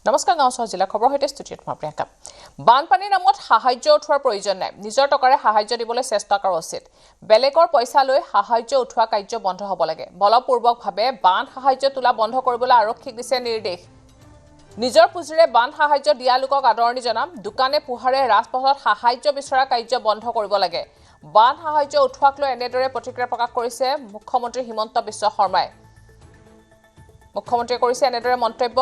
নমস্কাৰ গাঁও জিলা খবৰ হৈতে ষ্টুডিঅ'ত মই প্ৰিয়ংকা বানপানীৰ নামত সাহায্য উঠোৱাৰ প্ৰয়োজন নাই নিজৰ টকাৰে সাহায্য দিবলৈ চেষ্টা কৰা উচিত বেলেগৰ পইচা লৈ সাহায্য উঠোৱা কাৰ্য বন্ধ হ'ব লাগে বলপূৰ্বকভাৱে বান সাহায্য তোলা বন্ধ কৰিবলৈ আৰক্ষীক দিছে নিৰ্দেশ নিজৰ পুঁজিৰে বান সাহায্য দিয়া লোকক আদৰণি জনাম দোকানে পোহাৰে ৰাজপথত সাহায্য বিচৰা কাৰ্য বন্ধ কৰিব লাগে বান সাহায্য উঠোৱাক লৈ এনেদৰে প্ৰতিক্ৰিয়া প্ৰকাশ কৰিছে মুখ্যমন্ত্ৰী হিমন্ত বিশ্ব শৰ্মাই মুখ্যমন্ত্ৰীয়ে কৰিছে এনেদৰে মন্তব্য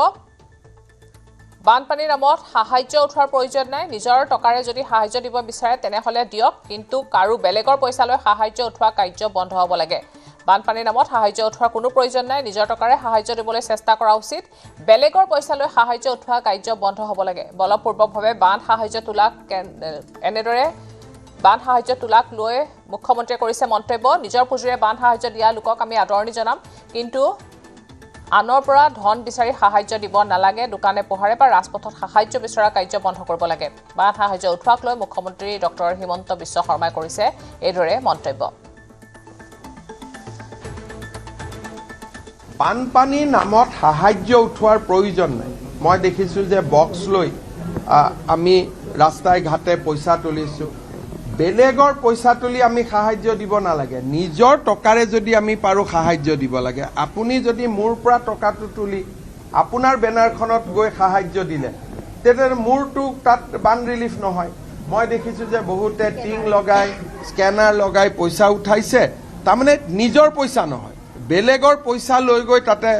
বানপানীৰ নামত সাহায্য উঠোৱাৰ প্ৰয়োজন নাই নিজৰ টকাৰে যদি সাহায্য দিব বিচাৰে তেনেহলে দিয়ক কিন্তু কাৰো বেলেগৰ পইচা লৈ সাহায্য উঠোৱা কাৰ্য বন্ধ হ'ব লাগে বানপানীৰ নামত সাহায্য উঠোৱাৰ কোনো প্ৰয়োজন নাই নিজৰ টকাৰে সাহায্য দিবলৈ চেষ্টা কৰা উচিত বেলেগৰ পইচা লৈ সাহায্য উঠোৱা কাৰ্য বন্ধ হ'ব লাগে বলপূৰ্বকভাৱে বান সাহায্য তোলাক লৈ মুখ্যমন্ত্ৰীয়ে কৰিছে মন্তব্য নিজৰ পুঁজিৰে বান সাহায্য দিয়া লোকক আমি আদৰণি জনাম কিন্তু আনৰ পৰা ধন বিচাৰি সাহায্য দিব নালাগে দোকানে পোহাৰে বা ৰাজপথত সাহায্য বিচৰা কাৰ্য বন্ধ কৰিব লাগে বান সাহায্য উঠোৱাক লৈ মুখ্যমন্ত্ৰী ডক্টৰ হিমন্ত বিশ্ব শৰ্মাই কৰিছে এইদৰে মন্তব্য বানপানীৰ নামত সাহায্য উঠোৱাৰ প্ৰয়োজন নাই মই দেখিছো যে বক্স লৈ আমি ৰাস্তাই ঘাটে পইচা তুলিছো বেলেগৰ পইচা তুলি আমি সাহায্য দিব নালাগে নিজৰ টকাৰে যদি আমি পাৰো সাহায্য দিব লাগে আপুনি যদি মোৰ পৰা টকাটো তুলি আপোনাৰ বেনাৰখনত গৈ সাহায্য দিলে তেতিয়াহ'লে মোৰটো তাত বান ৰিলিফ নহয় মই দেখিছো যে বহুতে টিং লগাই স্কেনাৰ লগাই পইচা উঠাইছে তাৰমানে নিজৰ পইচা নহয় বেলেগৰ পইচা লৈ গৈ তাতে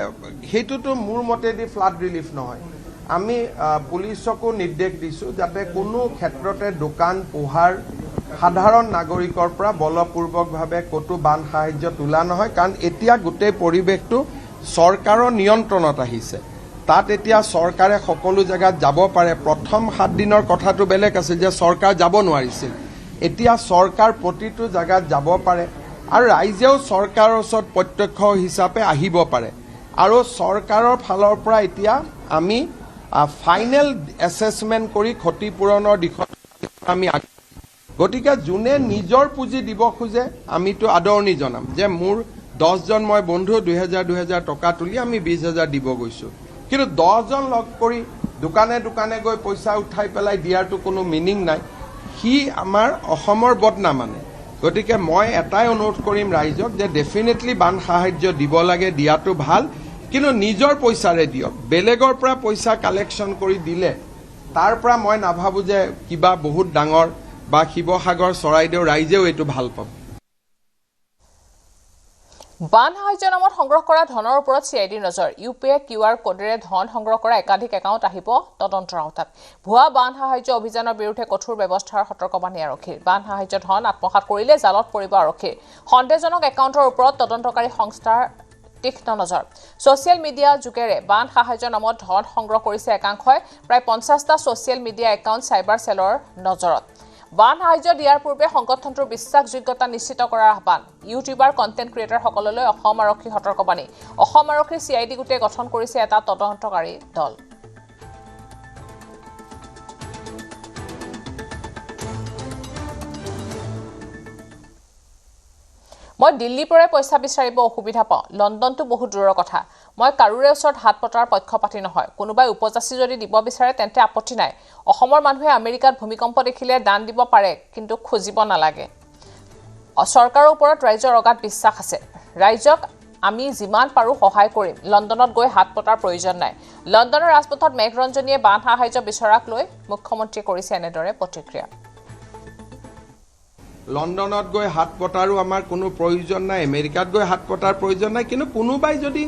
সেইটোতো মোৰ মতেদি ফ্লাড ৰিলিফ নহয় আমি পুলিচকো নিৰ্দেশ দিছো যাতে কোনো ক্ষেত্ৰতে দোকান পোহাৰ সাধাৰণ নাগৰিকৰ পৰা বলপূৰ্বকভাৱে কতো বান সাহায্য তোলা নহয় কাৰণ এতিয়া গোটেই পৰিৱেশটো চৰকাৰৰ নিয়ন্ত্ৰণত আহিছে তাত এতিয়া চৰকাৰে সকলো জায়গাত যাব পাৰে প্ৰথম 7 দিনৰ কথাটো বেলেগ আছিল যে চৰকাৰ যাব নোৱাৰিছিল এতিয়া চৰকাৰ প্ৰতিটো জায়গাত যাব পাৰে আৰু ৰাইজেও চৰকাৰৰ ওচৰত প্ৰত্যক্ষ হিচাপে আহিব পাৰে আৰু চৰকাৰৰ ফালৰ পৰা এতিয়া আমি ফাইনেল এছেছমেন্ট কৰি ক্ষতিপূৰণৰ দিশত আমি গতিকে যোনে নিজৰ পুঁজি দিব খোজে আমিতো আদৰণি জনাম যে মোৰ 10 জন মই বন্ধু 2000 টকা তুলি আমি 20000 দিব গৈছো কিন্তু 10 জন লগ কৰি দোকানে দোকানে গৈ পইচা উঠাই পেলাই দিয়াৰটো কোনো মিনিং নাই সি আমাৰ অসমৰ বদনাম মানে গতিকে মই এটাই অনুৰোধ কৰিম ৰাইজক যে ডেফিনেটলি বান সাহায্য দিব লাগে দিয়াটো ভাল কিন্তু নিজৰ পইচাৰে দিয়ক বেলেগৰ পৰা পইচা কালেকশ্যন কৰি দিলে তাৰ পৰা মই নাভাবো যে কিবা বহুত ডাঙৰ বা শিৱসাগৰ চৰাইদেউ ৰাইজেও এইটো ভাল পাব বান সাহায্য নামত সংগ্ৰহ কৰা ধনৰ ওপৰত চিআইডিৰ নজৰ ইউপিআই কিউআৰ কোডেৰে ধন সংগ্ৰহ কৰা একাধিক একাউণ্ট আহিব তদন্তৰ আওতাত ভুৱা বান সাহায্য অভিযানৰ বিৰুদ্ধে কঠোৰ ব্যৱস্থাৰ সতৰ্কবাণী আৰক্ষীৰ বান সাহায্য ধন আত্মসাৎ কৰিলে জালত পৰিব আৰক্ষীৰ সন্দেহজনক একাউণ্টৰ ওপৰত তদন্তকাৰী সংস্থাৰ তীক্ষ্ণ নজৰ ছ'চিয়েল মিডিয়া যোগেৰে বান সাহায্য নামত ধন সংগ্ৰহ কৰিছে একাংশই প্ৰায় 50টা ছ'চিয়েল মিডিয়া একাউণ্ট চাইবাৰ চেলৰ নজৰত বান সাহায্য দিয়াৰ পূৰ্বে সংগঠনটোৰ বিশ্বাসযোগ্যতা নিশ্চিত কৰাৰ আহ্বান ইউটিউবাৰ কণ্টেণ্ট ক্ৰিয়েটৰসকললৈ অসম আৰক্ষী সতৰ্কবাণী অসম আৰক্ষীৰ চিআইডি গোটে গঠন কৰিছে এটা তদন্তকাৰী দল মই দিল্লীৰ পৰাই পইচা বিচাৰিব অসুবিধা পাওঁ লণ্ডনটো বহুত দূৰৰ কথা মই কাৰোৰে ওচৰত হাত পতাৰ পক্ষপাতি নহয় কোনোবাই উপজাচি যদি দিব বিচাৰে তেন্তে আপত্তি নাই অসমৰ মানুহে আমেৰিকাত ভূমিকম্প দেখিলে দান দিব পাৰে কিন্তু খুজিব নালাগে চৰকাৰৰ ওপৰত ৰাইজৰ অগাধ বিশ্বাস আছে ৰাইজক আমি যিমান পাৰো সহায় কৰিম লণ্ডনত গৈ হাত পতাৰ প্ৰয়োজন নাই লণ্ডনৰ ৰাজপথত মেঘৰঞ্জনীয়ে বান সাহায্য বিচৰাক লৈ মুখ্যমন্ত্ৰীয়ে কৰিছে এনেদৰে প্ৰতিক্ৰিয়া লণ্ডনত গৈ হাত পতাৰো আমাৰ কোনো প্ৰয়োজন নাই আমেৰিকাত গৈ হাত পতাৰ প্ৰয়োজন নাই কিন্তু কোনোবাই যদি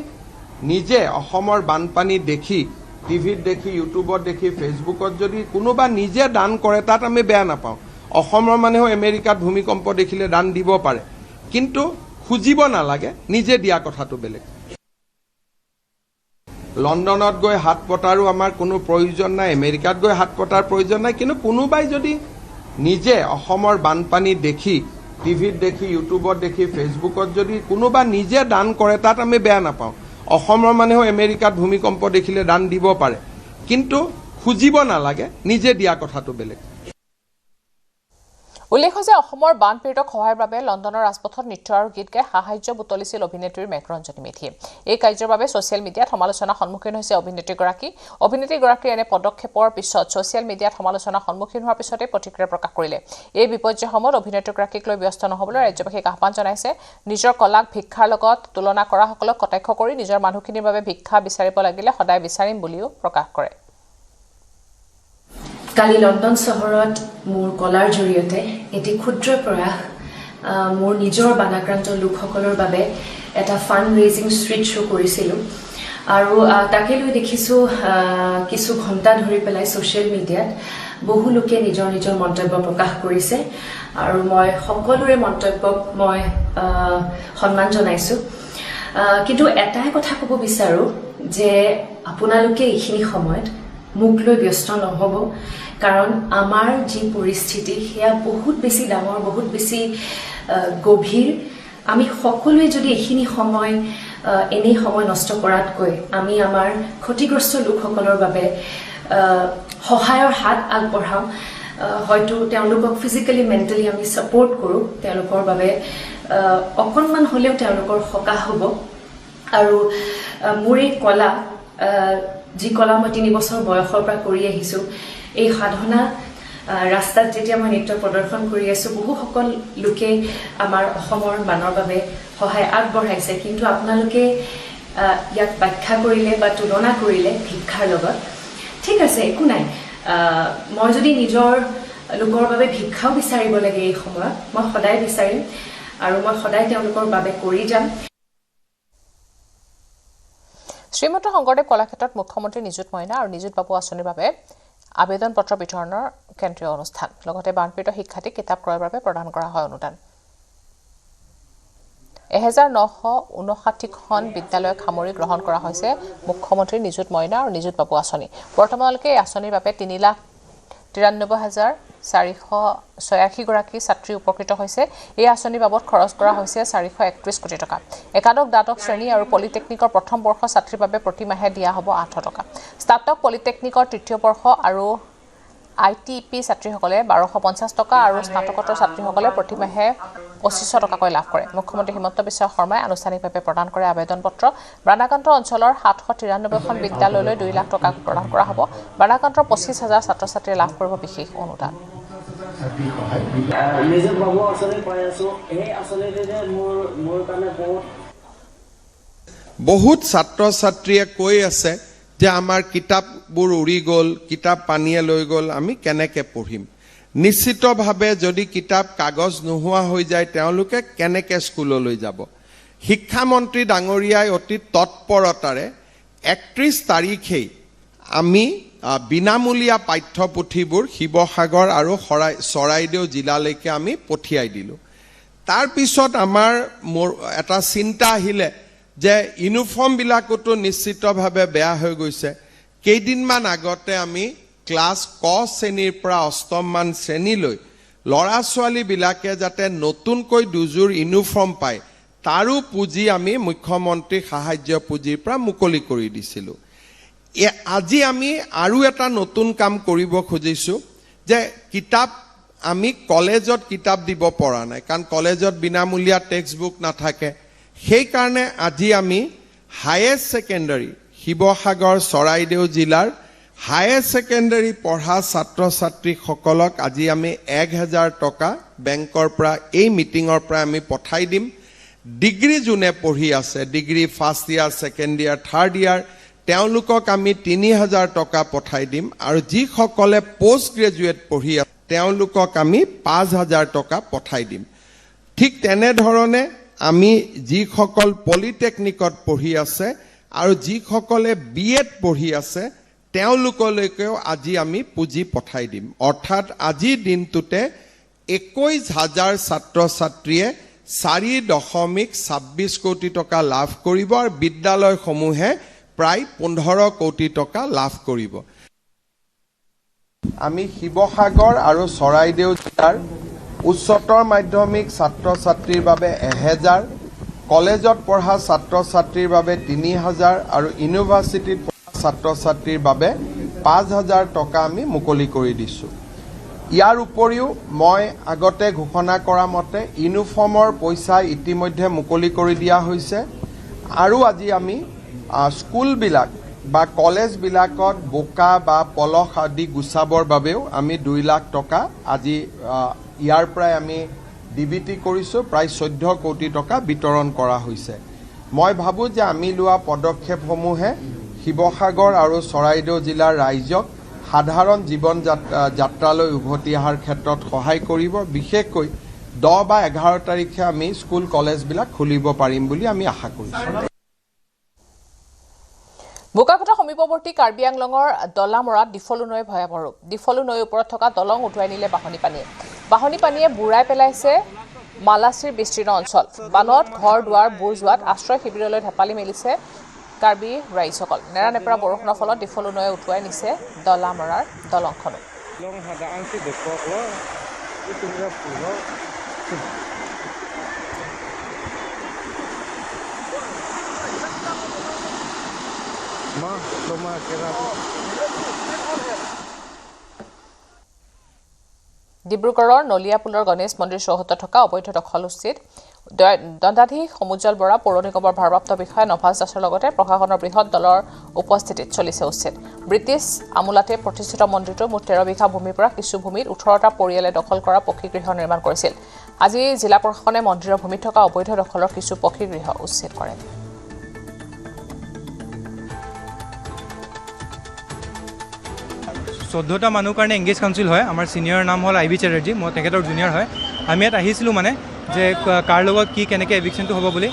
নিজে অসমৰ বানপানী দেখি টিভিত দেখি ইউটিউবত দেখি ফেচবুকত যদি কোনোবা নিজে দান কৰে তাত আমি বেয়া নাপাওঁ অসমৰ মানুহেও আমেৰিকাত ভূমিকম্প দেখিলে দান দিব পাৰে কিন্তু খুজিব নালাগে নিজে দিয়া কথাটো বেলেগ লণ্ডনত গৈ হাত পতাৰো আমাৰ কোনো প্ৰয়োজন নাই আমেৰিকাত গৈ হাত পতাৰ প্ৰয়োজন নাই কিন্তু কোনোবাই যদি নিজে অসমৰ বানপানী দেখি টিভিত দেখি ইউটিউবত দেখি ফেচবুকত যদি কোনোবা নিজে দান কৰে তাত আমি বেয়া নাপাওঁ অসমৰ মানুহেও আমেৰিকাত ভূমিকম্প দেখিলে দান দিব পাৰে কিন্তু খুজিব নালাগে নিজে দিয়া কথাটো বেলেগ উল্লেখ্য যে অসমৰ বানপীড়িতক সহায়ৰ বাবে লণ্ডনৰ ৰাজপথত নৃত্য আৰু গীত গাই সাহায্য বুটলিছিল অভিনেত্ৰীৰ মেঘৰঞ্জনী মেধিয়ে। এই কাৰ্যৰ বাবে ছ'চিয়েল মিডিয়াত সমালোচনাৰ সন্মুখীন হৈছে অভিনেত্ৰীগৰাকী। অভিনেত্ৰীগৰাকীৰ এনে পদক্ষেপৰ পিছত ছ'চিয়েল মিডিয়াত সমালোচনাৰ সন্মুখীন হোৱাৰ পিছতে প্ৰতিক্ৰিয়া প্ৰকাশ কৰিলে। এই বিপৰ্যয়ৰ সময়ত অভিনেত্ৰীগৰাকীক লৈ ব্যস্ত নহ'বলৈ ৰাজ্যবাসীক আহ্বান জনাইছে। নিজৰ কলাক ভিক্ষাৰ লগত তুলনা কৰাসকলক কটাক্ষ কৰি নিজৰ মানুহখিনিৰ বাবে ভিক্ষা বিচাৰিব লাগিলে সদায় বিচাৰিম বুলিও প্ৰকাশ কৰে। কালি লণ্ডন চহৰত মোৰ কলাৰ জৰিয়তে এটি ক্ষুদ্ৰ প্ৰয়াস মোৰ নিজৰ বানাক্ৰান্ত লোকসকলৰ বাবে এটা ফাণ্ড ৰেইজিং ষ্ট্ৰীট শ্ব' কৰিছিলোঁ আৰু তাকে লৈ দেখিছোঁ কিছু ঘণ্টা ধৰি পেলাই ছ'চিয়েল মিডিয়াত বহু লোকে নিজৰ নিজৰ মন্তব্য প্ৰকাশ কৰিছে আৰু মই সকলোৰে মন্তব্যক মই সন্মান জনাইছোঁ। কিন্তু এটাই কথা ক'ব বিচাৰোঁ যে আপোনালোকে এইখিনি সময়ত মোক লৈ ব্যস্ত নহ'ব, কাৰণ আমাৰ যি পৰিস্থিতি সেয়া বহুত বেছি ডাঙৰ, বহুত বেছি গভীৰ। আমি সকলোৱে যদি এইখিনি সময় এনেই সময় নষ্ট কৰাতকৈ আমি আমাৰ ক্ষতিগ্ৰস্ত লোকসকলৰ বাবে সহায়ৰ হাত আগবঢ়াওঁ, হয়তো তেওঁলোকক ফিজিকেলি মেণ্টেলি আমি ছাপোৰ্ট কৰোঁ, তেওঁলোকৰ বাবে অকণমান হ'লেও তেওঁলোকৰ সকাহ হ'ব। আৰু মোৰ এই কলা, যি কলা মই 3 বছৰ বয়সৰ পৰা কৰি আহিছোঁ, এই সাধনা ৰাস্তাত যেতিয়া মই নৃত্য প্ৰদৰ্শন কৰি আছোঁ, বহুসকল লোকে আমাৰ অসমৰ মানৰ বাবে সহায় আগবঢ়াইছে। কিন্তু আপোনালোকে ইয়াক ব্যাখ্যা কৰিলে বা তুলনা কৰিলে ভিক্ষাৰ লগত। ঠিক আছে, একো নাই। মই যদি নিজৰ লোকৰ বাবে ভিক্ষাও বিচাৰিব লাগে এই সময়ত, মই সদায় বিচাৰিম আৰু মই সদায় তেওঁলোকৰ বাবে কৰি যাম। শ্ৰীমন্ত শংকৰদেৱ কলাক্ষেত্ৰত মুখ্যমন্ত্ৰী নিযুত মইনা আৰু নিযুত বাবু আঁচনিৰ বাবে আবেদন পত্ৰ বিতৰণৰ কেন্দ্ৰীয় অনুষ্ঠান। লগতে বানপীড়িত শিক্ষাৰ্থীক কিতাপ ক্ৰয়ৰ বাবে প্ৰদান কৰা হয় অনুদান। 1959খন বিদ্যালয়ক সামৰি গ্ৰহণ কৰা হৈছে মুখ্যমন্ত্ৰী নিযুত মইনা আৰু নিযুত বাবু আঁচনি। বৰ্তমানলৈকে এই আঁচনিৰ বাবে 3,93,486 গৰাকী ছাত্ৰী উপকৃত হৈছে। এই আঁচনিৰ বাবদ খৰচ কৰা হৈছে 431 কোটি টকা। একাদশ দ্বাদশ শ্ৰেণী আৰু পলিটেকনিকৰ প্ৰথম বৰ্ষ ছাত্ৰীৰ বাবে প্ৰতিমাহে দিয়া হ'ব 800 টকা। স্নাতক পলিটেকনিকৰ তৃতীয় বৰ্ষ আৰু ITP ছাত্ৰীসকলে 1250 টকা আৰু স্নাতকোত্তৰ ছাত্ৰীসকলে প্ৰতিমাহে 2500 টকাকৈ লাভ কৰে। মুখ্যমন্ত্ৰী হিমন্ত বিশ্ব শৰ্মাই আনুষ্ঠানিকভাৱে প্ৰদান কৰে আবেদন পত্ৰ। বানাক্ৰান্ত অঞ্চলৰ 793খন বিদ্যালয়লৈ 2 লাখ টকা প্ৰদান কৰা হ'ব। বানাক্ৰান্তৰ 25,000 ছাত্ৰ ছাত্ৰীয়ে লাভ কৰিব বিশেষ অনুদান। বহুত ছাত্ৰ ছাত্ৰীয়ে কৈ আছে যে আমাৰ কিতাপবোৰ উৰি গ'ল, কিতাপ পানীয়ে লৈ গ'ল, আমি কেনেকৈ পঢ়িম। নিশ্চিতভাৱে যদি কিতাপ কাগজ নোহোৱা হৈ যায়, তেওঁলোকে কেনেকৈ স্কুললৈ যাব। শিক্ষামন্ত্ৰী ডাঙৰীয়াই অতি তৎপৰতাৰে 31 তাৰিখেই আমি বিনামূলীয়া পাঠ্যপুথিবোৰ শিৱসাগৰ আৰু চৰাইদেউ জিলালৈকে আমি পঠিয়াই দিলোঁ। তাৰপিছত আমাৰ এটা চিন্তা আহিলে যে ইউনিফৰ্মবিলাকতো নিশ্চিতভাৱে বেয়া হৈ গৈছে। কেইদিনমান আগতে আমি ক্লাছ ক শ্ৰেণীৰ পৰা 8ম মান শ্ৰেণীলৈ ল'ৰা ছোৱালীবিলাকে যাতে নতুনকৈ দুযোৰ ইউনিফৰ্ম পায়, তাৰো পুঁজি আমি মুখ্যমন্ত্ৰী সাহায্য পুঁজিৰ পৰা মুকলি কৰি দিছিলোঁ। আজি আমি আৰু এটা নতুন কাম কৰিব খুজিছোঁ যে কিতাপ আমি কলেজত কিতাপ দিব পৰা নাই, কাৰণ কলেজত বিনামূলীয়া টেক্সট বুক নাথাকে। সেইকাৰণে আজি আমি হায়াৰ ছেকেণ্ডাৰী শিৱসাগৰ চৰাইদেউ জিলাৰ হায়াৰ ছেকেণ্ডাৰী পঢ়া ছাত্ৰ ছাত্ৰীসকলক আজি আমি 1000 টকা বেংকৰ পৰা এই মিটিঙৰ পৰা আমি পঠাই দিম। ডিগ্ৰী যোনে পঢ়ি আছে, degree first year, second year, third year, তেওঁলোকক আমি 3000 টকা পঠাই দিম। আৰু যিসকলে পষ্ট গ্ৰেজুৱেট পঢ়ি আছে তেওঁলোকক আমি 5000 টকা পঠাই দিম। ঠিক তেনেধৰণে আমি যিসকল পলিটেকনিকত পঢ়ি আছে আৰু যিসকলে BEd পঢ়ি আছে তেওঁলোকলৈকেও আজি আমি পুঁজি পঠাই দিম। অৰ্থাৎ আজিৰ দিনটোতে 21,000 ছাত্ৰ ছাত্ৰীয়ে 4.26 কোটি টকা লাভ কৰিব আৰু বিদ্যালয়সমূহে প্ৰায় 15 কোটি টকা লাভ কৰিব। আমি শিৱসাগৰ আৰু চৰাইদেউ জিলাৰ উচ্চতৰ মাধ্যমিক ছাত্ৰ ছাত্ৰীৰ বাবে 1000, কলেজত পঢ়া ছাত্ৰ ছাত্ৰীৰ বাবে 3000 আৰু ইউনিভাৰ্চিটিত পঢ়া ছাত্ৰ ছাত্ৰীৰ বাবে 5000 টকা আমি মুকলি কৰি দিছোঁ। ইয়াৰ উপৰিও মই আগতে ঘোষণা কৰা মতে ইউনিফৰ্মৰ পইচা ইতিমধ্যে মুকলি কৰি দিয়া হৈছে আৰু আজি আমি স্কুলবিলাক বা কলেজবিলাকত বোকা বা পলস আদি গুচাবৰ বাবেও আমি 2 লাখ টকা আজি ইয়াৰ পৰাই আমি ডিবিটি কৰিছোঁ প্ৰায় 14 কোটি টকা বিতৰণ কৰা হৈছে মই ভাবোঁ যে আমি লোৱা পদক্ষেপসমূহে শিৱসাগৰ আৰু চৰাইদেউ জিলাৰ ৰাইজক সাধাৰণ জীৱন যাত্ৰালৈ উভতি অহাৰ ক্ষেত্ৰত সহায় কৰিব বিশেষকৈ 10 বা 11 তাৰিখে আমি স্কুল কলেজবিলাক খুলিব পাৰিম বুলি আমি আশা কৰিছোঁ বোকাখাট সমীপৱৰ্তী কাৰ্বি আংলঙৰ দলামৰাত ডিফলু নৈ ভয়াৱহ ৰূপ ডিফলু নৈৰ ওপৰত থকা দলং উটুৱাই নিলে বাহনী পানীয়ে বুৰাই পেলাইছে মালাচিৰ বিস্তীৰ্ণ অঞ্চল বানত ঘৰ দুৱাৰ বুৰ যোৱাত আশ্ৰয় শিবিৰলৈ ঢেপালি মেলিছে কাৰ্বি ৰাইজসকল নেৰানেপেৰা বৰষুণৰ ফলত ডিফলু নৈয়ে উটুৱাই নিছে দলামৰাৰ দলংখনো ডিব্ৰুগড়ৰ নলিয়াপুলৰ গণেশ মন্দিৰ চৌহদত থকা অবৈধ দখল উচিত দণ্ডাধীশ সমুজ্জ্বল বৰা পৌৰ নিগমৰ ভাৰপ্ৰাপ্ত বিষয়া নভাজ দাসৰ লগতে প্ৰশাসনৰ বৃহৎ দলৰ উপস্থিতিত চলিছে উচিত ব্ৰিটিছ আমোলাতে প্ৰতিষ্ঠিত মন্দিৰটো মুঠ 13 বিঘা ভূমিৰ পৰা কিছু ভূমিত 18টা পৰিয়ালে দখল কৰা পক্ষীগৃহ নিৰ্মাণ কৰিছিল আজি জিলা প্ৰশাসনে মন্দিৰৰ ভূমিত থকা অবৈধ দখলৰ কিছু পক্ষীগৃহ উচ্ছেদ কৰে 14টা মানুহ কাৰণে এংগেজ কাউন্সিল হয় আমাৰ সিনিয়ৰ নাম হ'ল আইবি চেটাৰ্জী মই তেখেতৰ জুনিয়ৰ হয় আমি ইয়াত আহিছিলোঁ মানে যে কাৰ লগত কি কেনেকৈ এভিকশ্যনটো হ'ব বুলি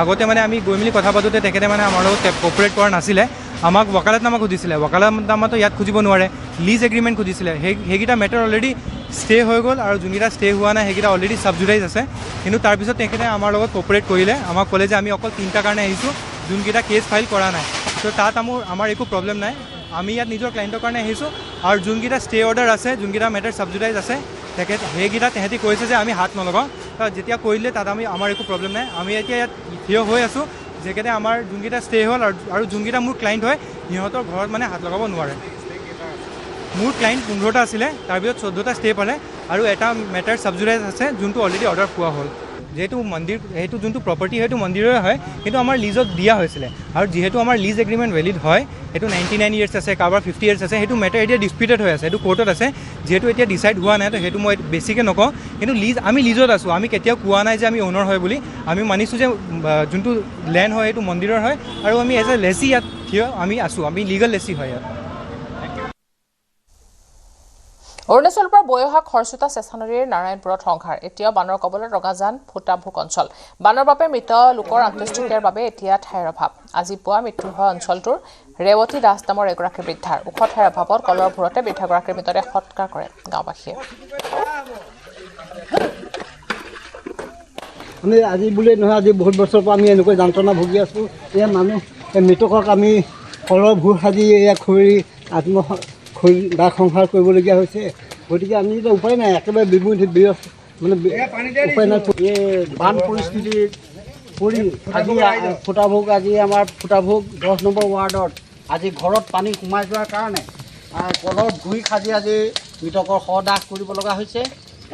আগতে মানে আমি গৈ মেলি কথা পাতোঁতে তেখেতে মানে আমাৰ লগত কপাৰেট কৰা নাছিলে আমাক ৱকালতনামা খুজিছিলে ৱকালতনামাটো ইয়াত খুজিব নোৱাৰে লিজ এগ্ৰিমেণ্ট খুজিছিলে সেইকেইটা মেটাৰ অলৰেডি ষ্টে হৈ গ'ল আৰু যোনকেইটা ষ্টে হোৱা নাই সেইকেইটা অলৰেডি ছাবজুডাইজ আছে কিন্তু তাৰপিছত তেখেতে আমাৰ লগত কপাৰেট কৰিলে আমাক ক'লে যে আমি অকল 3টা কাৰণে আহিছোঁ যোনকেইটা কেছ ফাইল কৰা নাই তো তাত আমাৰ একো প্ৰব্লেম নাই আমি ইয়াত নিজৰ ক্লাইণ্টৰ কাৰণে আহিছোঁ আৰু যোনকেইটা ষ্টে অৰ্ডাৰ আছে যোনকেইটা মেটাৰ ছাবজুডাইজ আছে সেইকেইটা তেহেঁতি কৈছে যে আমি হাত নলগাওঁ যেতিয়া কৰিলে তাত আমাৰ একো প্ৰব্লেম নাই আমি এতিয়া ইয়াত থিয় হৈ আছোঁ যেকেইটা আমাৰ যোনকেইটা ষ্টে হ'ল আৰু যোনকেইটা মোৰ ক্লাইণ্ট হয় সিহঁতৰ ঘৰত মানে হাত লগাব নোৱাৰে মোৰ ক্লাইণ্ট 15টা আছিলে তাৰপিছত 14টা ষ্টে পালে আৰু এটা মেটাৰ ছাবজুডাইজ আছে যোনটো অলৰেডি অৰ্ডাৰ পোৱা হ'ল যেহেতু মন্দিৰ সেইটো যোনটো প্ৰপাৰ্টি সেইটো মন্দিৰৰে হয় কিন্তু আমাৰ লিজত দিয়া হৈছিলে আৰু যিহেতু আমাৰ লিজ এগ্ৰিমেণ্ট ভেলিড হয় সেইটো 99 ইয়াৰ্ছ আছে কাৰোবাৰ 50 ইয়াৰ্ছ আছে সেইটো মেটাৰ এতিয়া ডিছপিউটেড হৈ আছে সেইটো কোৰ্টত আছে যিহেতু এতিয়া ডিচাইড হোৱা নাই তো সেইটো মই বেছিকৈ নকওঁ কিন্তু আমি লিজত আছোঁ আমি কেতিয়াও কোৱা নাই যে আমি অ'নাৰ হয় বুলি আমি মানিছোঁ যে যোনটো লেণ্ড হয় সেইটো মন্দিৰৰ হয় আৰু আমি এজ এ লেচি ইয়াত থিয় আমি আছোঁ আমি লিগেল লেচি হয় ইয়াত অৰুণাচলৰ পৰা বৈ অহা খৰচুতা চেঁচানদীৰ নাৰায়ণপুৰত সংঘাৰ এতিয়াও বানৰ কবলত ৰগাজান ফুটাভোগ অঞ্চল বানৰ বাবে মৃত লোকৰ অন্ত্যেষ্টিক্ৰিয়াৰ বাবে এতিয়া ঠাইৰ অভাৱ আজি পুৱা মৃত্যু হোৱা অঞ্চলটোৰ ৰেৱতী দাস নামৰ এগৰাকী বৃদ্ধাৰ ওখ ঠাইৰ অভাৱত কলৰ ভূৰতে বৃদ্ধাগৰাকীৰ মৃতদেহ সৎকাৰ কৰে গাঁওবাসীয়ে আমি আজি বুলি নহয় আজি বহুত বছৰৰ পৰা আমি এনেকৈ যন্ত্ৰণা ভুগি আছোঁ এয়া মানুহ মৃতকক আমি কলৰ ভূৰ সাজি এয়া খৰি দাহ সংসাৰ কৰিবলগীয়া হৈছে গতিকে আমি এতিয়া উপায় নাই একেবাৰে মানে উপায় নাই বান পৰিস্থিতি পৰি আজি ফুটাভোগ আজি আমাৰ ফুটাভোগ 10 নম্বৰ ৱাৰ্ডত আজি ঘৰত পানী সোমাই যোৱাৰ কাৰণে কলৰ ভুই সাজি আজি মৃতকৰ সদাহ কৰিব লগা হৈছে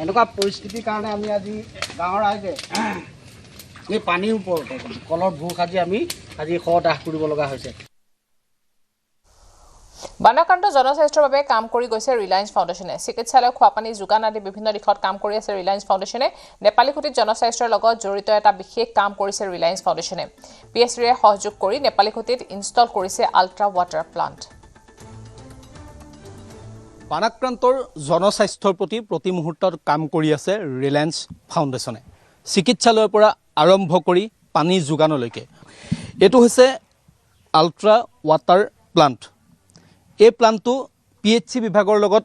এনেকুৱা পৰিস্থিতিৰ কাৰণে আমি আজি গাঁৱৰ ৰাইজে এই পানীৰ ওপৰতে কলৰ ভূ সাজি আমি আজি সদাহ কৰিব লগা হৈছে বানাক্ৰান্ত জনস্বাস্থ্যৰ বাবে কাম কৰি গৈছে ৰিলায়েন্স ফাউণ্ডেশ্যনে চিকিৎসালয় খোৱাপানী যোগান আদি বিভিন্ন দিশত কাম কৰি আছে ৰিলায়েন্স ফাউণ্ডেশ্যনে নেপালীখুটিত জনস্বাস্থ্যৰ লগত জড়িত এটা বিশেষ কাম কৰিছে ৰিলায়েন্স ফাউণ্ডেশ্যনে পিএছচিৰে সহযোগ কৰি নেপালীখুটিত ইনষ্টল কৰিছে আল্ট্ৰা ৱাটাৰ প্লাণ্ট বানাক্ৰান্তৰ জনস্বাস্থ্যৰ প্ৰতি মুহূৰ্তত কাম কৰি আছে ৰিলায়েন্স ফাউণ্ডেশ্যনে চিকিৎসালয়ৰ পৰা আৰম্ভ কৰি পানী যোগানলৈকে এইটো হৈছে আল্ট্ৰা ৱাটাৰ প্লাণ্ট এই প্লাণ্টটো পিএইচচি বিভাগৰ লগত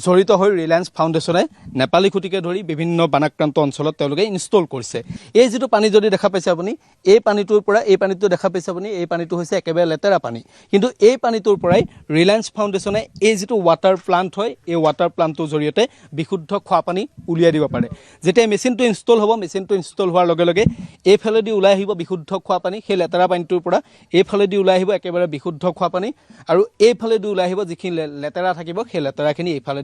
জড়িত হৈ ৰিলায়েন্স ফাউণ্ডেশ্যনে নেপালীখুটিকে ধৰি বিভিন্ন বানাক্ৰান্ত অঞ্চলত তেওঁলোকে ইনষ্টল কৰিছে এই যিটো পানী যদি দেখা পাইছে আপুনি এই পানীটোৰ পৰা এই পানীটো দেখা পাইছে আপুনি এই পানীটো হৈছে একেবাৰে লেতেৰা পানী কিন্তু এই পানীটোৰ পৰাই ৰিলায়েন্স ফাউণ্ডেশ্যনে এই যিটো ৱাটাৰ প্লাণ্ট হয় এই ৱাটাৰ প্লাণ্টটোৰ জৰিয়তে বিশুদ্ধ খোৱা পানী উলিয়াই দিব পাৰে যেতিয়া মেচিনটো ইনষ্টল হ'ব মেচিনটো ইনষ্টল হোৱাৰ লগে লগে এইফালেদি ওলাই আহিব বিশুদ্ধ খোৱা পানী সেই লেতেৰা পানীটোৰ পৰা এইফালেদি ওলাই আহিব একেবাৰে বিশুদ্ধ খোৱা পানী আৰু এইফালেদি ওলাই আহিব যিখিনি লেতেৰা থাকিব সেই লেতেৰাখিনি এইফালেদি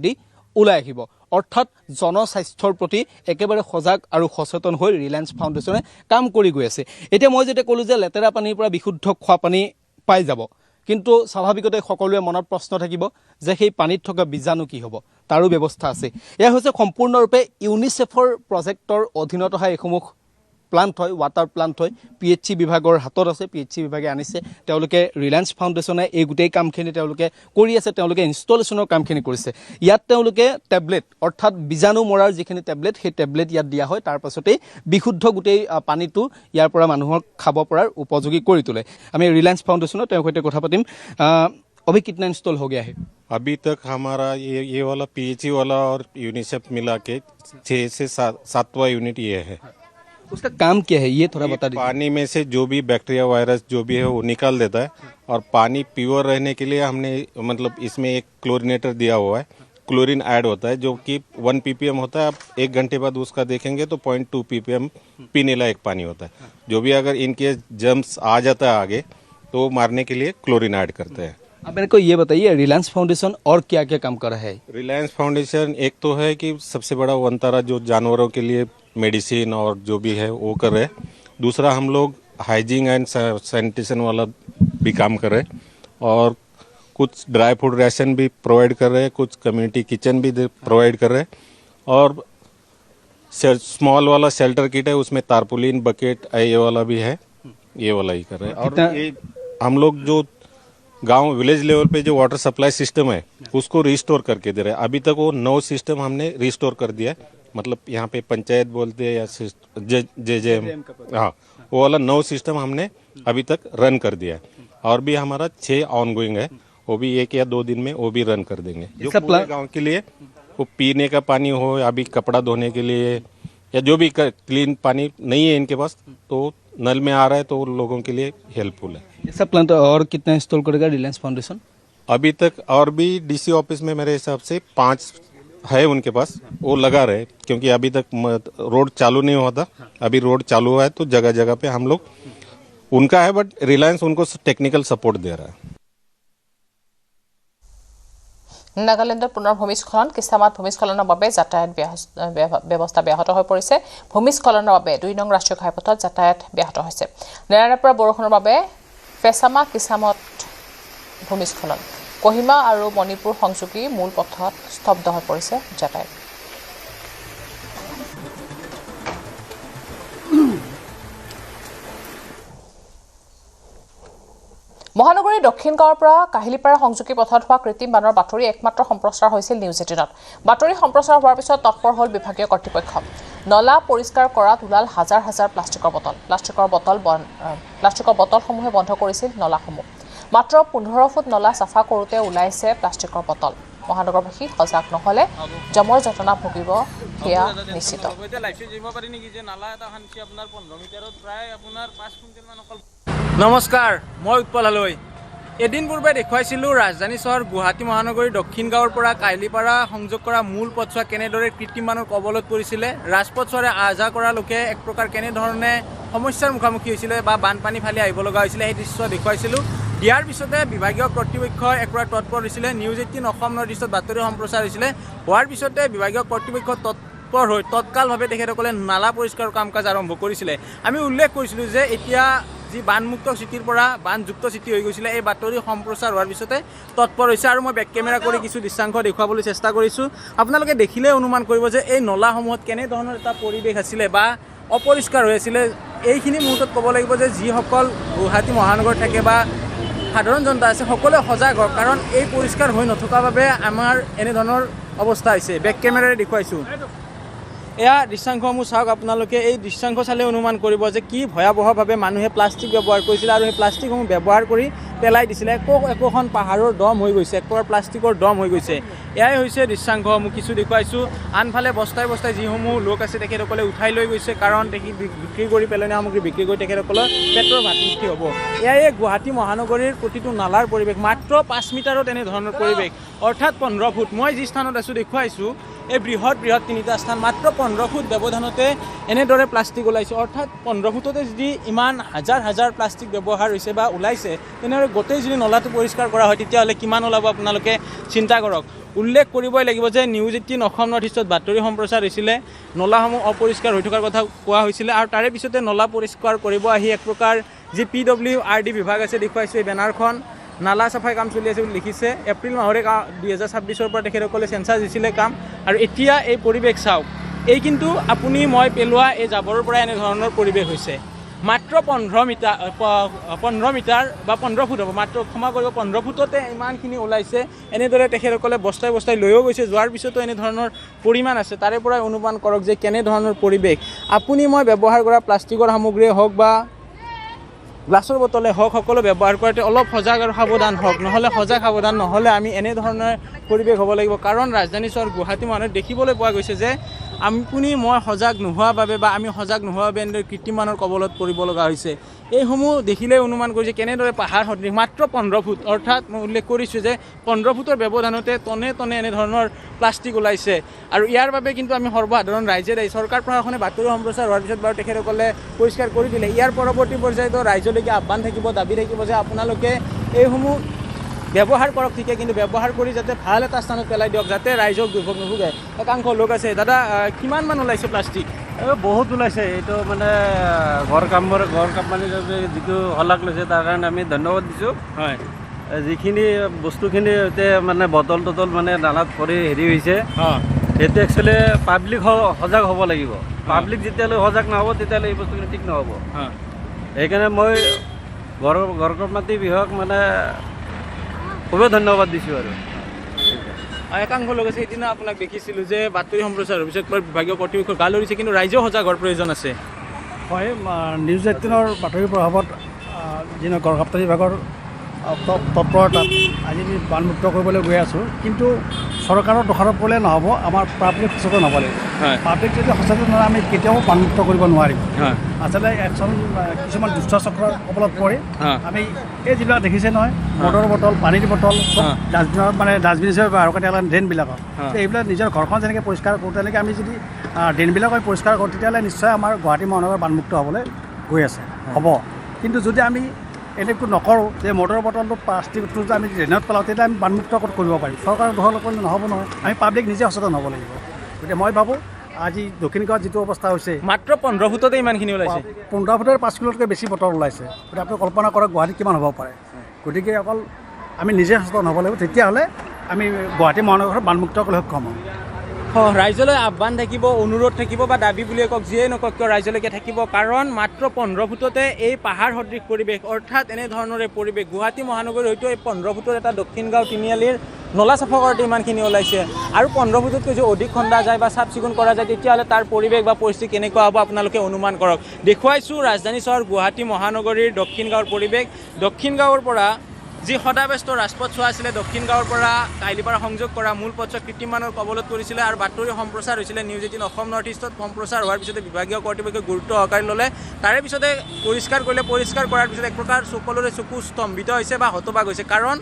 ওলাই আহিব অৰ্থাৎ জনস্বাস্থ্যৰ প্ৰতি একেবাৰে সজাগ আৰু সচেতন হৈ ৰিলায়েন্স ফাউণ্ডেশ্যনে কাম কৰি গৈ আছে এতিয়া মই যেতিয়া ক'লোঁ যে লেতেৰা পানীৰ পৰা বিশুদ্ধ খোৱা পানী পাই যাব কিন্তু স্বাভাৱিকতে সকলোৰে মনত প্ৰশ্ন থাকিব যে সেই পানীত থকা বীজাণু কি হ'ব তাৰো ব্যৱস্থা আছে এয়া হৈছে সম্পূৰ্ণৰূপে ইউনিচেফৰ প্ৰজেক্টৰ অধীনত অহা এইসমূহ প্লান্ট হয় ৱাটাৰ প্লান্ট হয় PHC বিভাগৰ হাতত আছে PHC বিভাগে আনিছে তেওঁলোকে ৰিলায়েন্স ফাউণ্ডেশ্যনে এই গোটেই কামখিনি তেওঁলোকে কৰি আছে তেওঁলোকে ইনষ্টলেশ্যনৰ কামখিনি কৰিছে ইয়াত তেওঁলোকে টেবলেট অৰ্থাৎ বীজাণু মৰাৰ যিখিনি টেবলেট সেই টেবলেট ইয়াত দিয়া হয় তাৰ পাছতেই বিশুদ্ধ গোটেই পানীটো ইয়াৰ পৰা মানুহক খাব পৰাৰ উপযোগী কৰি তোলে আমি ৰিলায়েন্স ফাউণ্ডেশ্যনৰ তেওঁৰ সৈতে কথা পাতিম अभी कितना इंस्टॉल हो गया है अभी तक हमारा ये वाला PHC वाला और यूनिसेफ मिला के 6 से 7वां यूनिट ये है उसका काम क्या है ये थोड़ा बता दीजिए पानी में से जो भी बैक्टीरिया वायरस जो भी है वो निकाल देता है और पानी प्योर रहने के लिए हमने मतलब इसमें एक क्लोरीनेटर दिया हुआ है क्लोरीन ऐड होता है जो कि 1 ppm होता है आप 1 घंटे बाद उसका देखेंगे तो 0.2 ppm पीने लायक पानी होता है जो भी अगर इनके जर्म्स आ जाता है आगे तो वो मारने के लिए क्लोरीन ऐड करते हैं अब मेरे को ये बताइए रिलायंस फाउंडेशन और क्या क्या काम कर रहा है रिलायंस फाउंडेशन एक तो है कि सबसे बड़ा वनतारा जो जानवरों के लिए मेडिसिन और जो भी है वो कर रहे हैं दूसरा हम लोग हाइजीन एंड सैनिटेशन वाला भी काम कर रहे हैं और कुछ ड्राई फूड राशन भी प्रोवाइड कर रहे हैं कुछ कम्युनिटी किचन भी प्रोवाइड कर रहे हैं और स्मॉल वाला शेल्टर किट है उसमें तारपुलिन बकेट ये वाला भी है ये वाला ही कर रहे हैं और ये हम लोग जो गांव विलेज लेवल पे जो वाटर सप्लाई सिस्टम है उसको रिस्टोर करके दे रहे हैं अभी तक वो 9 सिस्टम हमने रिस्टोर कर दिया है मतलब यहाँ पे पंचायत बोलते हैं या JJM हाँ वो वाला 9 सिस्टम हमने अभी तक रन कर दिया है और भी हमारा 6 ऑनगोइंग है वो भी 1 या 2 दिन में वो भी रन कर देंगे जो पूरे गाँव के लिए वो पीने का पानी हो अभी कपड़ा धोने के लिए या जो भी क्लीन पानी नहीं है इनके पास तो नल में आ रहा है तो लोगों के लिए हेल्पफुल है ये सब प्लांट और कितना इंस्टॉल करेगा रिलायंस फाउंडेशन अभी तक और भी DC ऑफिस में मेरे हिसाब से 5 है उनके पास वो लगा रहे क्योंकि अभी तक रोड चालू नहीं हुआ था अभी रोड चालू हुआ है तो जगह जगह पे हम लोग उनका है बट रिलायंस उनको टेक्निकल सपोर्ट दे रहा है নাগালেণ্ডত পুনৰ ভূমিস্খলন কিস্তামাত ভূমিস্খলনৰ বাবে যাতায়াত ব্যৱস্থা ব্যাহত হৈ পৰিছে ভূমিস্খলনৰ বাবে 2 নং ৰাষ্ট্ৰীয় ঘাইপথত যাতায়াত ব্যাহত হৈছে নেৰানেপৰা বৰষুণৰ বাবে পেছামা কিস্তামত ভূমিস্খলন কহিমা আৰু মণিপুৰ সংযোগী মূল পথত স্তব্ধ হৈ পৰিছে যাতায়াত মহানগৰীৰ দক্ষিণ গাঁৱৰ পৰা কাহিলিপাৰা সংযোগী পথত হোৱা কৃত্ৰিম বানৰ বাতৰি একমাত্ৰ সম্প্ৰচাৰ হৈছিল নিউজ 18ত বাতৰি সম্প্ৰচাৰ হোৱাৰ পিছত তৎপৰ হ'ল বিভাগীয় কৰ্তৃপক্ষ নলা পৰিষ্কাৰ কৰাত ওলাল হাজাৰ হাজাৰ প্লাষ্টিকৰ বটলসমূহে বন্ধ কৰিছিল নলাসমূহ মাত্ৰ 15 ফুট নলা চাফা কৰোতে ওলাইছে প্লাষ্টিকৰ বটল মহানগৰবাসী সজাগ নহলে জমৰ যতনা ভুগিব সেয়া নিশ্চিত নমস্কাৰ মই উৎপল হালৈ এদিন পূৰ্বে দেখুৱাইছিলোঁ ৰাজধানী চহৰ গুৱাহাটী মহানগৰীৰ দক্ষিণ গাঁৱৰ পৰা কাহিলিপাৰা সংযোগ কৰা মূল পথছোৱা কেনেদৰে কৃত্ৰিম বানৰ কবলত পৰিছিলে ৰাজপথছোৱাৰে আহা কৰা লোকে এক প্ৰকাৰ কেনেধৰণে সমস্যাৰ মুখামুখি হৈছিলে বা বানপানী ফালি আহিব লগা হৈছিলে সেই দৃশ্য দেখুৱাইছিলোঁ দিয়াৰ পিছতে বিভাগীয় কৰ্তৃপক্ষই একপ্ৰকাৰ তৎপৰ হৈছিলে নিউজ 18 অসম নৰ্থ ইষ্টত বাতৰি সম্প্ৰচাৰ হৈছিলে হোৱাৰ পিছতে বিভাগীয় কৰ্তৃপক্ষ তৎপৰ হৈ তৎকালভাৱে তেখেতসকলে নালা পৰিষ্কাৰৰ কাম কাজ আৰম্ভ কৰিছিলে আমি উল্লেখ কৰিছিলোঁ যে এতিয়া যি বানমুক্ত চিটিৰ পৰা বানযুক্ত চিটি হৈ গৈছিলে এই বাতৰি সম্প্ৰচাৰ হোৱাৰ পিছতে তৎপৰ হৈছে আৰু মই বেক কেমেৰা কৰি কিছু দৃশ্যাংশ দেখুৱাবলৈ চেষ্টা কৰিছোঁ আপোনালোকে দেখিলে অনুমান কৰিব যে এই নলাসমূহত কেনেধৰণৰ এটা পৰিৱেশ আছিলে বা অপৰিষ্কাৰ হৈ আছিলে এইখিনি মুহূৰ্তত ক'ব লাগিব যে যিসকল গুৱাহাটী মহানগৰত থাকে বা সাধাৰণ জনতা আছে সকলোৱে সজাগ হওক কাৰণ এই পৰিষ্কাৰ হৈ নথকাৰ বাবে আমাৰ এনেধৰণৰ অৱস্থা হৈছে বেক কেমেৰাৰে দেখুৱাইছোঁ এয়া দৃশ্যাংশসমূহ চাওক আপোনালোকে এই দৃশ্যাংশ চালে অনুমান কৰিব যে কি ভয়াৱহভাৱে মানুহে প্লাষ্টিক ব্যৱহাৰ কৰিছিলে আৰু সেই প্লাষ্টিকসমূহ ব্যৱহাৰ কৰি পেলাই দিছিলে একোখন পাহাৰৰ দম হৈ গৈছে একপ্ৰকাৰ প্লাষ্টিকৰ দম হৈ গৈছে এয়াই হৈছে দৃশ্যাংশসমূহ কিছু দেখুৱাইছোঁ আনফালে বস্তাই বস্তাই যিসমূহ লোক আছে তেখেতসকলে উঠাই লৈ গৈছে কাৰণ বিক্ৰী কৰি পেলনীয়া সামগ্ৰী বিক্ৰী কৰি তেখেতসকলৰ পেটৰ ভাতমুক্তি হ'ব এয়াই গুৱাহাটী মহানগৰীৰ প্ৰতিটো নালাৰ পৰিৱেশ মাত্ৰ 5 মিটাৰত এনেধৰণৰ পৰিৱেশ অৰ্থাৎ 15 ফুট মই যি স্থানত আছোঁ দেখুৱাইছোঁ এই বৃহৎ তিনিটা স্থান মাত্ৰ 15 ফুট ব্যৱধানতে এনেদৰে প্লাষ্টিক ওলাইছে অৰ্থাৎ 15 ফুটতে যদি ইমান হাজাৰ প্লাষ্টিক ব্যৱহাৰ হৈছে বা ওলাইছে তেনেহ'লে গোটেই যদি নলাটো পৰিষ্কাৰ কৰা হয় তেতিয়াহ'লে কিমান ওলাব আপোনালোকে চিন্তা কৰক উল্লেখ কৰিবই লাগিব যে নিউজ 18 অসম নৰ্থ ইষ্টত বাতৰি সম্প্ৰচাৰ হৈছিলে নলাসমূহ অপৰিষ্কাৰ হৈ থকাৰ কথা কোৱা হৈছিলে আৰু তাৰে পিছতে নলা পৰিষ্কাৰ কৰিব আহি এক প্ৰকাৰ যি PWRD বিভাগ আছে দেখুৱাইছোঁ এই বেনাৰখন নালা চাফাই কাম চলি আছে বুলি লিখিছে এপ্ৰিল মাহৰে 2026 পৰা তেখেতসকলে চেঞ্চাছ দিছিলে কাম আৰু এতিয়া এই পৰিৱেশ চাওক এই কিন্তু আপুনি মই পেলোৱা এই জাবৰৰ পৰা এনেধৰণৰ পৰিৱেশ হৈছে মাত্ৰ 15 মিটাৰ বা 15 ফুট হ'ব মাত্ৰ ক্ষমা কৰিব 15 ফুটতে ইমানখিনি ওলাইছে এনেদৰে তেখেতসকলে বস্তাই লৈও গৈছে যোৱাৰ পিছতো এনেধৰণৰ পৰিমাণ আছে তাৰে পৰাই অনুমান কৰক যে কেনেধৰণৰ পৰিৱেশ আপুনি মই ব্যৱহাৰ কৰা প্লাষ্টিকৰ সামগ্ৰীয়ে হওক বা গ্লাছৰ বটলে হওক সকলো ব্যৱহাৰ কৰোঁতে অলপ সজাগ আৰু সাৱধান হওক নহ'লে সজাগ সাৱধান নহ'লে আমি এনেধৰণৰ পৰিৱেশ হ'ব লাগিব কাৰণ ৰাজধানী চহৰ গুৱাহাটী মহানগৰত দেখিবলৈ পোৱা গৈছে যে আপুনি মই সজাগ নোহোৱাৰ বাবে বা আমি সজাগ নোহোৱাৰ বাবে এনেদৰে কৃত্ৰিম মানৰ কবলত পৰিব লগা হৈছে এইসমূহ দেখিলেই অনুমান কৰিছে কেনেদৰে পাহাৰ সদৃশ মাত্ৰ 15 ফুট অৰ্থাৎ মই উল্লেখ কৰিছোঁ যে 15 ফুটৰ ব্যৱধানতে টনে এনেধৰণৰ প্লাষ্টিক ওলাইছে আৰু ইয়াৰ বাবে কিন্তু আমি সৰ্বসাধাৰণ ৰাইজে দায়ী চৰকাৰ প্ৰশাসনে বাতৰি সম্প্ৰচাৰ হোৱাৰ পিছত বাৰু তেখেতসকলে পৰিষ্কাৰ কৰি দিলে ইয়াৰ পৰৱৰ্তী পৰ্যায়ত ৰাইজলৈকে আহ্বান থাকিব দাবী থাকিব যে আপোনালোকে এইসমূহ ব্যৱহাৰ কৰক ঠিকে কিন্তু ব্যৱহাৰ কৰি যাতে ভাল এটা স্থানত পেলাই দিয়ক যাতে ৰাইজক দুৰ্ভোগ নুভোগে একাংশ লোক আছে দাদা কিমান মান ওলাইছে প্লাষ্টিক বহুত ওলাইছে এইটো মানে ঘৰ কাম মানে যিটো শলাগ লৈছে তাৰ কাৰণে আমি ধন্যবাদ দিছোঁ হয় যিখিনি বস্তুখিনি মানে বটল মানে নালাত পৰি হেৰি হৈছে সেইটো একচুৱেলি পাব্লিক সজাগ হ'ব লাগিব পাব্লিক যেতিয়ালৈ সজাগ নহ'ব তেতিয়াহ'লে এই বস্তুখিনি ঠিক নহ'ব সেইকাৰণে মই ঘৰ মাটি বিভাগ মানে খুবেই ধন্যবাদ দিছোঁ আৰু একাংশ লোক আছে সেইদিনা আপোনাক দেখিছিলোঁ যে বাতৰি সম্প্ৰচাৰৰ পিছত বিভাগীয় কৰ্তৃপক্ষৰ গাল ধৰিছে কিন্তু ৰাইজেও সজাগ হোৱাৰ প্ৰয়োজন আছে হয় নিউজ 18ৰ বাতৰিৰ প্ৰভাৱত যিটো গড়কাপ্তানি বিভাগৰ তৎপৰতাত আজি আমি বানমুক্ত কৰিবলৈ গৈ আছোঁ কিন্তু চৰকাৰৰ দোষাৰোপ কৰিলে নহ'ব আমাৰ পাব্লিক সচেতন হ'ব লাগিব পাব্লিক যদি সচেতন নহয় আমি কেতিয়াও বানমুক্ত কৰিব নোৱাৰিম আচলতে কিছুমান দুষ্ট চক্ৰৰ কবলত পৰি আমি এই যিবিলাক দেখিছে নহয় মটৰ বটল পানীৰ বটল চব ডাষ্টবিনত মানে ডাষ্টবিন হিচাপে ব্যৱহাৰ কৰে তেতিয়াহ'লে ড্ৰেইনবিলাকত এইবিলাক নিজৰ ঘৰখন যেনেকৈ পৰিষ্কাৰ কৰোঁ তেনেকৈ আমি যদি ড্ৰেইনবিলাক পৰিষ্কাৰ কৰোঁ তেতিয়াহ'লে নিশ্চয় আমাৰ গুৱাহাটী মহানগৰ বানমুক্ত হ'বলৈ গৈ আছে হ'ব কিন্তু যদি আমি এনেকৈ নকৰোঁ যে মটৰ বটলটো প্লাষ্টিকটো যদি আমি ড্ৰেইনত পেলাওঁ তেতিয়া আমি বানমুক্ত কৰিব পাৰিম চৰকাৰৰ দখল কৰিলে নহ'ব নহয় আমি পাব্লিক নিজে সচেতন হ'ব লাগিব গতিকে মই ভাবোঁ আজি দক্ষিণ গাঁৱত যিটো অৱস্থা হৈছে মাত্ৰ 15 ফুটতে ইমানখিনি ওলাইছে 15 ফুটৰ 5 কিলোতকৈ বেছি বটল ওলাইছে গতিকে আপুনি কল্পনা কৰক গুৱাহাটীত কিমান হ'ব পাৰে গতিকে অকল আমি নিজে সচেতন হ'ব লাগিব তেতিয়াহ'লে আমি গুৱাহাটী মহানগৰত বানমুক্ত কৰিবলৈ সক্ষম হ'ম ৰাইজলৈ আহ্বান থাকিব অনুৰোধ থাকিব বা দাবী বুলিয়ে কওক যিয়ে নকওক কিয় ৰাইজলৈকে থাকিব কাৰণ মাত্ৰ 15 ফুটতে এই পাহাৰ সদৃশ পৰিৱেশ অৰ্থাৎ এনেধৰণৰে পৰিৱেশ গুৱাহাটী মহানগৰীৰ হয়তো এই 15 ফুটৰ এটা দক্ষিণ গাঁও তিনিআলিৰ নলা চাফা কৰোঁতে ইমানখিনি ওলাইছে আৰু 15 ফুটতকৈ যদি অধিক খন্দা যায় বা চাফ চিকুণ কৰা যায় তেতিয়াহ'লে তাৰ পৰিৱেশ বা পৰিস্থিতি কেনেকুৱা হ'ব আপোনালোকে অনুমান কৰক দেখুৱাইছোঁ ৰাজধানী চহৰ গুৱাহাটী মহানগৰীৰ দক্ষিণ গাঁৱৰ পৰিৱেশ দক্ষিণ গাঁৱৰ পৰা যি সদাব্যস্ত ৰাজপথ চোৱা আছিলে দক্ষিণ গাঁৱৰ পৰা কাহিলীপাৰা সংযোগ কৰা মূল পথছোৱা কৃত্ৰিম মানৰ কবলত পৰিছিলে আৰু বাতৰি সম্প্ৰচাৰ হৈছিলে নিউজ 18 অসম নৰ্থ ইষ্টত সম্প্ৰচাৰ হোৱাৰ পিছতে বিভাগীয় কৰ্তৃপক্ষই গুৰুত্ব সহকাৰে ল'লে তাৰে পিছতে পৰিষ্কাৰ কৰিলে পৰিষ্কাৰ কৰাৰ পিছত এক প্ৰকাৰ সকলোৰে চকু স্তম্ভিত হৈছে বা হতবাক হৈছে কাৰণ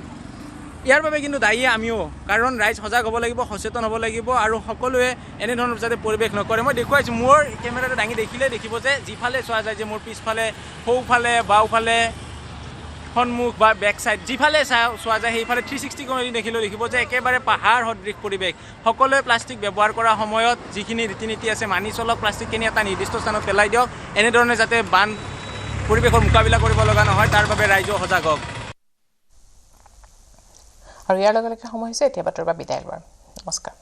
ইয়াৰ বাবে কিন্তু দায়ী আমিও কাৰণ ৰাইজ সজাগ হ'ব লাগিব সচেতন হ'ব লাগিব আৰু সকলোৱে এনেধৰণৰ যাতে পৰিৱেশ নকৰে মই দেখুৱাইছোঁ মোৰ কেমেৰাতে দাঙি দেখিলে দেখিব যে যিফালে চোৱা যায় যে মোৰ পিছফালে সোঁফালে বাওঁফালে সন্মুখ বা বেক চাইড যিফালে চোৱা যায় সেইফালে 360 কৰি দেখিলেও দেখিব যে একেবাৰে পাহাৰ সদৃশ পৰিৱেশ সকলোৱে প্লাষ্টিক ব্যৱহাৰ কৰাৰ সময়ত যিখিনি ৰীতি নীতি আছে মানি চলক প্লাষ্টিকখিনি এটা নিৰ্দিষ্ট স্থানত পেলাই দিয়ক এনেধৰণে যাতে বান পৰিৱেশৰ মোকাবিলা কৰিব লগা নহয় তাৰ বাবে ৰাইজেও সজাগ হওক আৰু ইয়াৰ লগে লগে সময় হৈছে এতিয়া বাতৰিৰ পৰা বিদায় লোৱাৰ নমস্কাৰ